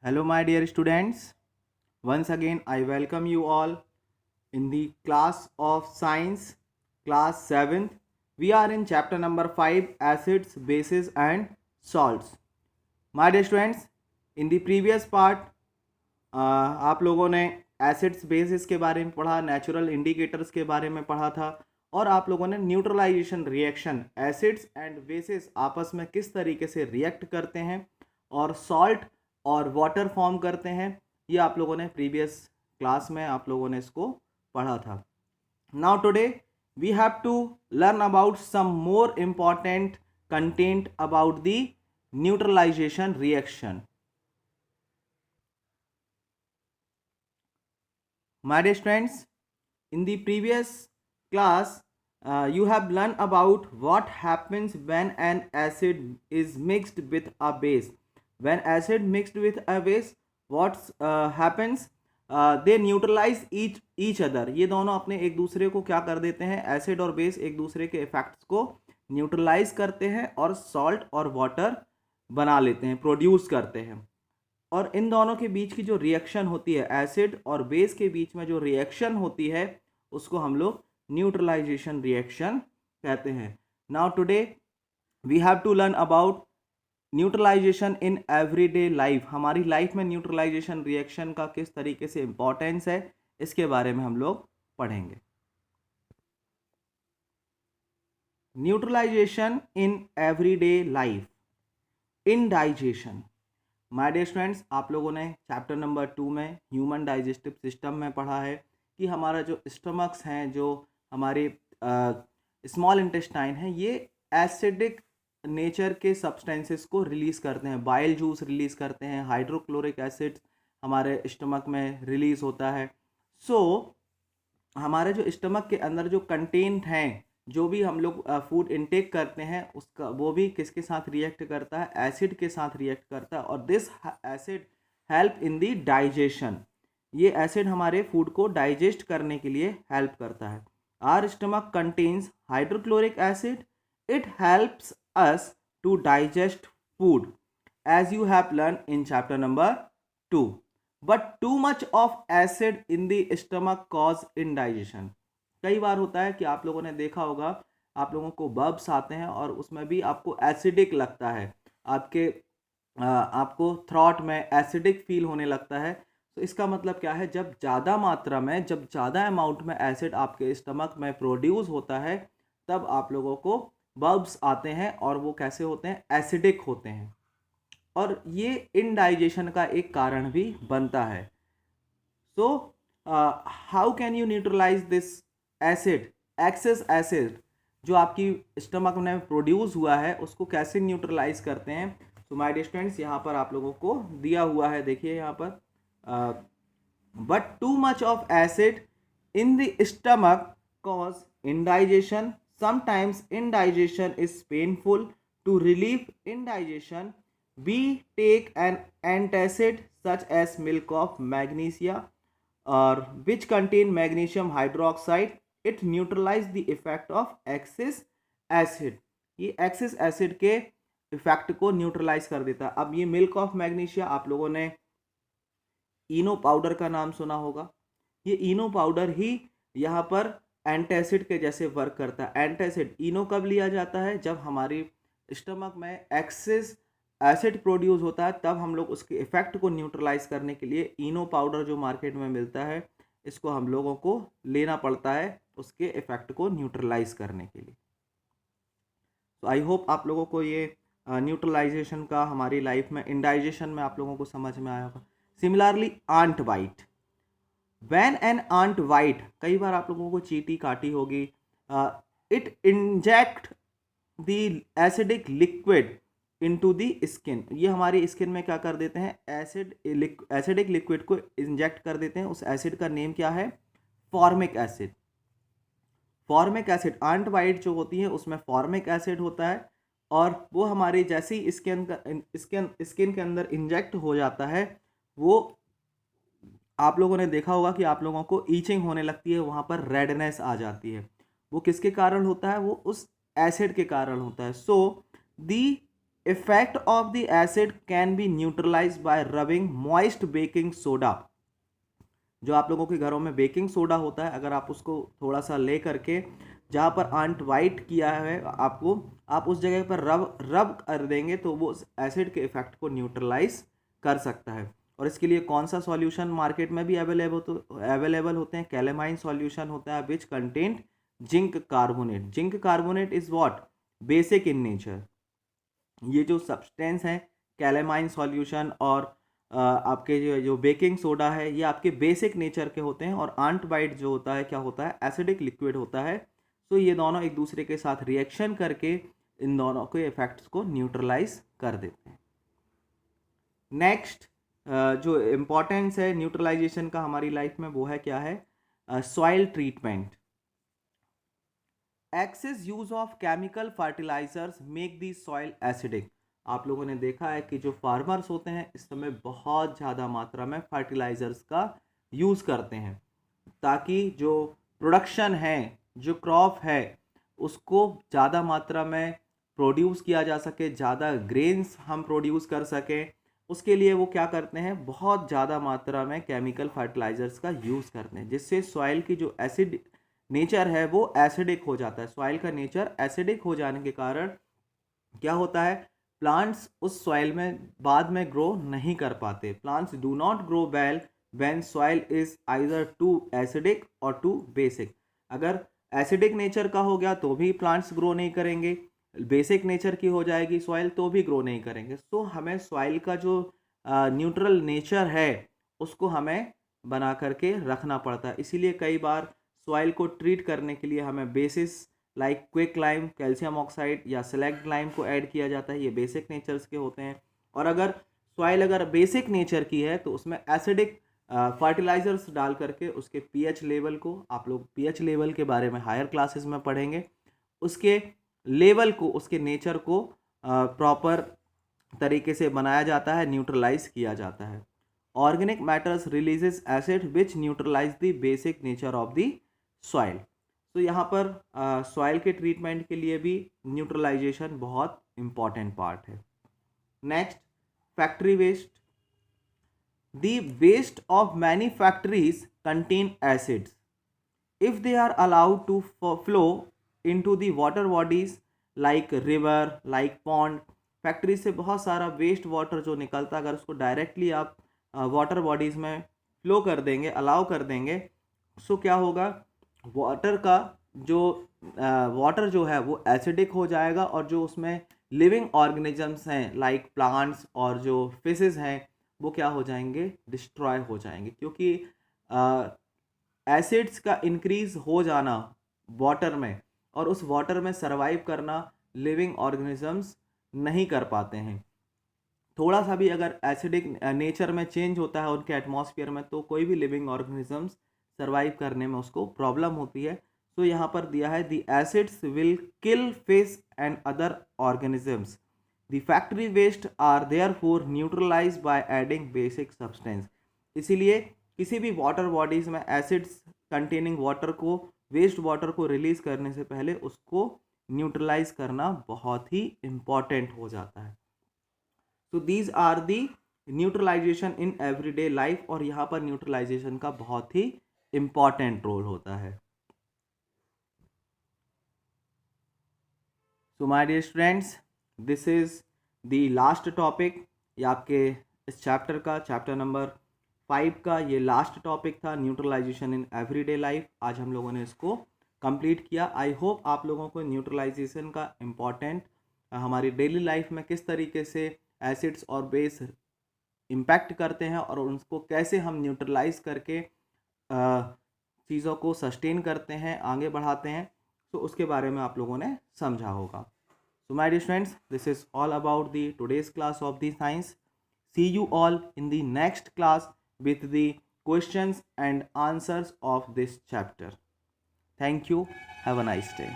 Hello, my dear students. Once again, I welcome you all in the class of science, class 7th. We are in chapter number 5, acids, bases, and salts. My dear students, in the previous part, आप लोगों ने acids bases के बारे में पढ़ा, natural indicators के बारे में पढ़ा था और आप लोगों ने neutralization reaction, acids and bases आपस में किस तरीके से रिएक्ट करते हैं और सॉल्ट और वाटर फॉर्म करते हैं, ये आप लोगों ने प्रीवियस क्लास में आप लोगों ने इसको पढ़ा था. Now today we have to learn about some more important content about the neutralization reaction. My dear students, in the previous class, you have learned about what happens when an acid is mixed with a base. When acid mixed with a base, what happens? They neutralize each other. ये दोनों अपने एक दूसरे को क्या कर देते हैं? एसिड और बेस एक दूसरे के इफेक्ट्स को न्यूट्रलाइज करते हैं और सॉल्ट और वाटर बना लेते हैं, प्रोड्यूस करते हैं. और इन दोनों के बीच की जो रिएक्शन होती है, एसिड और बेस के बीच में जो रिएक्शन होती है, उसको हम लोग न्यूट्रलाइजेशन रिएक्शन कहते हैं. Now today we have to learn about neutralization in everyday life. हमारी लाइफ में न्यूट्रलाइजेशन रिएक्शन का किस तरीके से इम्पोर्टेंस है, इसके बारे में हम लोग पढ़ेंगे. Neutralization in everyday life. Indigestion. My dear students, आप लोगों ने चैप्टर नंबर 2 में ह्यूमन डाइजेस्टिव सिस्टम में पढ़ा है कि हमारा जो स्टमक्स हैं, जो हमारे स्मॉल इंटेस्टाइन हैं, ये एसिडिक नेचर के सब्सटेंसेस को रिलीज़ करते हैं. बाइल जूस रिलीज़ करते हैं, हाइड्रोक्लोरिक एसिड हमारे स्टमक में रिलीज़ होता है. सो हमारे जो स्टमक के अंदर जो कंटेंट हैं, जो भी हम लोग फूड इनटेक करते हैं, उसका वो भी किसके साथ रिएक्ट करता है? एसिड के साथ रिएक्ट करता है. और this acid help in the digestion. ये एसिड हमारे फूड को डाइजेस्ट करने के लिए हेल्प करता है. Our stomach contains hydrochloric acid. It helps us to digest food as you have learn in chapter number 2. But too much of acid in the stomach cause indigestion. कई बार होता है कि आप लोगों ने देखा होगा, आप लोगों को बब्स आते हैं और उसमें भी आपको एसिडिक लगता है, आपको थ्रॉट में एसिडिक फील होने लगता है. तो इसका मतलब क्या है? जब ज़्यादा मात्रा में, जब ज़्यादा अमाउंट में एसिड आपके स्टमक में प्रोड्यूस होता है, तब आप लोगों को बब्स आते हैं और वो कैसे होते हैं? एसिडिक होते हैं. और ये इनडाइजेशन का एक कारण भी बनता है. So how can you neutralize this acid, excess acid जो आपकी स्टमक में प्रोड्यूस हुआ है, उसको कैसे न्यूट्रलाइज करते हैं? तो माय डियर स्टूडेंट्स, यहाँ पर आप लोगों को दिया हुआ है, देखिए यहाँ पर. But too much of acid in the stomach cause indigestion. Sometimes indigestion is painful. To relieve indigestion we take an antacid such as milk of magnesia or which contain magnesium hydroxide. It neutralize the effect of excess acid. ये excess acid के effect को neutralise कर देता है. अब ये milk of magnesia, आप लोगों ने इनो पाउडर का नाम सुना होगा. ये इनो पाउडर ही यहाँ पर एंटासिड के जैसे वर्क करता है. एंटासिड, इनो कब लिया जाता है? जब हमारी स्टमक में एक्सेस एसिड प्रोड्यूस होता है, तब हम लोग उसके इफेक्ट को न्यूट्रलाइज करने के लिए इनो पाउडर जो मार्केट में मिलता है, इसको हम लोगों को लेना पड़ता है उसके इफेक्ट को न्यूट्रलाइज करने के लिए. तो आई होप आप लोगों को ये न्यूट्रलाइजेशन का हमारी लाइफ में, इंडाइजेशन में आप लोगों को समझ में आया होगा. Similarly ant bite. When an ant bite, कई बार आप लोगों को चींटी काटी होगी. It inject the acidic liquid into the skin. ये हमारी स्किन में क्या कर देते हैं? एसिडिक लिक्विड को इंजेक्ट कर देते हैं. उस एसिड का नेम क्या है? Formic acid. Formic acid, ant bite जो होती है उसमें फॉर्मिक एसिड होता है, और वो हमारी जैसे ही स्किन के अंदर इंजेक्ट हो जाता है, वो आप लोगों ने देखा होगा कि आप लोगों को ईचिंग होने लगती है, वहाँ पर रेडनेस आ जाती है. वो किसके कारण होता है? वो उस एसिड के कारण होता है. So the effect of the acid can be neutralise by rubbing moist baking soda. जो आप लोगों के घरों में बेकिंग सोडा होता है, अगर आप उसको थोड़ा सा ले करके जहाँ पर आंट वाइट किया है आपको, आप उस जगह पर रब रब कर देंगे तो वो एसिड के इफेक्ट को न्यूट्रलाइज कर सकता है। और इसके लिए कौन सा सॉल्यूशन मार्केट में भी अवेलेबल होते हैं? कैलेमाइन सॉल्यूशन होता है which content zinc carbonate. Zinc carbonate is what? Basic in nature. ये जो सब्सटेंस है कैलेमाइन सॉल्यूशन और आपके जो बेकिंग सोडा है, ये आपके बेसिक नेचर के होते हैं। और आंट वाइट जो होता है क्या होता है? एसिडिक लिक्विड होता है। तो ये दोनों एक दूसरे के साथ रिएक्शन करके इन दोनों के इफेक्ट्स को न्यूट्रलाइज कर देते हैं। नेक्स्ट जो इम्पोर्टेंस है न्यूट्रलाइजेशन का हमारी लाइफ में, वो है क्या है? Soil treatment. Excess use of chemical fertilizers make the soil acidic. आप लोगों ने देखा है कि जो फार्मर्स होते हैं इस समय बहुत ज़्यादा मात्रा में फर्टिलाइजर्स का यूज़ करते हैं ताकि जो प्रोडक्शन है, जो क्रॉप है, उसको ज़्यादा मात्रा में प्रोड्यूस किया जा सके, ज़्यादा ग्रेन्स हम प्रोड्यूस कर सकें। उसके लिए वो क्या करते हैं? बहुत ज़्यादा मात्रा में केमिकल फर्टिलाइजर्स का यूज़ करते हैं, जिससे सॉइल की जो एसिड नेचर है वो एसिडिक हो जाता है। सॉइल का नेचर एसिडिक हो जाने के कारण क्या होता है? प्लांट्स उस सॉइल में बाद में ग्रो नहीं कर पाते। Plants do not grow well when soil is either too acidic और टू बेसिक। अगर एसिडिक नेचर का हो गया तो भी प्लांट्स ग्रो नहीं करेंगे, बेसिक नेचर की हो जाएगी सॉइल तो भी ग्रो नहीं करेंगे। तो हमें सॉइल का जो न्यूट्रल नेचर है उसको हमें बना करके रखना पड़ता है। इसीलिए कई बार सॉइल को ट्रीट करने के लिए हमें basis like quick lime, calcium oxide या सेलेक्ट लाइम को ऐड किया जाता है। ये बेसिक नेचर्स के होते हैं। और अगर सॉइल अगर बेसिक नेचर की है तो उसमें एसिडिक फर्टिलाइजर्स डाल करके उसके पीएच लेवल को, आप लोग पीएच लेवल के बारे में हायर क्लासेस में पढ़ेंगे, उसके लेवल को, उसके नेचर को प्रॉपर तरीके से बनाया जाता है, न्यूट्रलाइज किया जाता है। Organic matters releases acid which neutralize the basic nature of the soil. तो यहाँ पर सॉइल के ट्रीटमेंट के लिए भी न्यूट्रलाइजेशन बहुत इंपॉर्टेंट पार्ट है। Next, factory waste. The waste of many factories contain acids if they are allowed to flow into the water bodies like river, like pond. Factory से बहुत सारा वेस्ट वाटर जो निकलता है, अगर उसको डायरेक्टली आप वाटर बॉडीज में फ्लो कर देंगे, अलाउ कर देंगे, सो क्या होगा? वाटर जो है वो एसिडिक हो जाएगा और जो उसमें लिविंग ऑर्गेनिजम्स हैं लाइक प्लांट्स और जो फिशेस हैं वो क्या हो जाएंगे? डिस्ट्रॉय हो जाएंगे। क्योंकि एसिड्स का इंक्रीज हो जाना वाटर में और उस वाटर में सरवाइव करना लिविंग ऑर्गेनिजम्स नहीं कर पाते हैं। थोड़ा सा भी अगर एसिडिक नेचर में चेंज होता है उनके एटमॉस्फेयर में तो कोई भी लिविंग ऑर्गेनिजम्स सरवाइव करने में उसको प्रॉब्लम होती है। तो यहाँ पर दिया है the acids will kill fish and other organisms. The factory waste are therefore neutralized by adding basic substance. इसीलिए किसी भी वाटर बॉडीज में एसिड्स कंटेनिंग वाटर को, वेस्ट वाटर को रिलीज करने से पहले उसको न्यूट्रलाइज करना बहुत ही इम्पॉर्टेंट हो जाता है। तो these are the neutralization in everyday life, और यहाँ पर न्यूट्रलाइजेशन का बहुत ही इम्पॉर्टेंट रोल होता है। So my dear students, this is the last topic. ये आपके इस चैप्टर का, चैप्टर नंबर 5 का ये लास्ट टॉपिक था, न्यूट्रलाइजेशन इन एवरीडे लाइफ। आज हम लोगों ने इसको कंप्लीट किया। आई होप आप लोगों को न्यूट्रलाइजेशन का इम्पॉर्टेंट, हमारी डेली लाइफ में किस तरीके से एसिड्स और बेस इम्पैक्ट करते हैं और उनको कैसे हम न्यूट्रलाइज करके चीज़ों को सस्टेन करते हैं, आगे बढ़ाते हैं, तो उसके बारे में आप लोगों ने समझा होगा। So my dear students, this is all about the today's class of the science. See you all in the next class with the questions and answers of this chapter. Thank you. Have a nice day.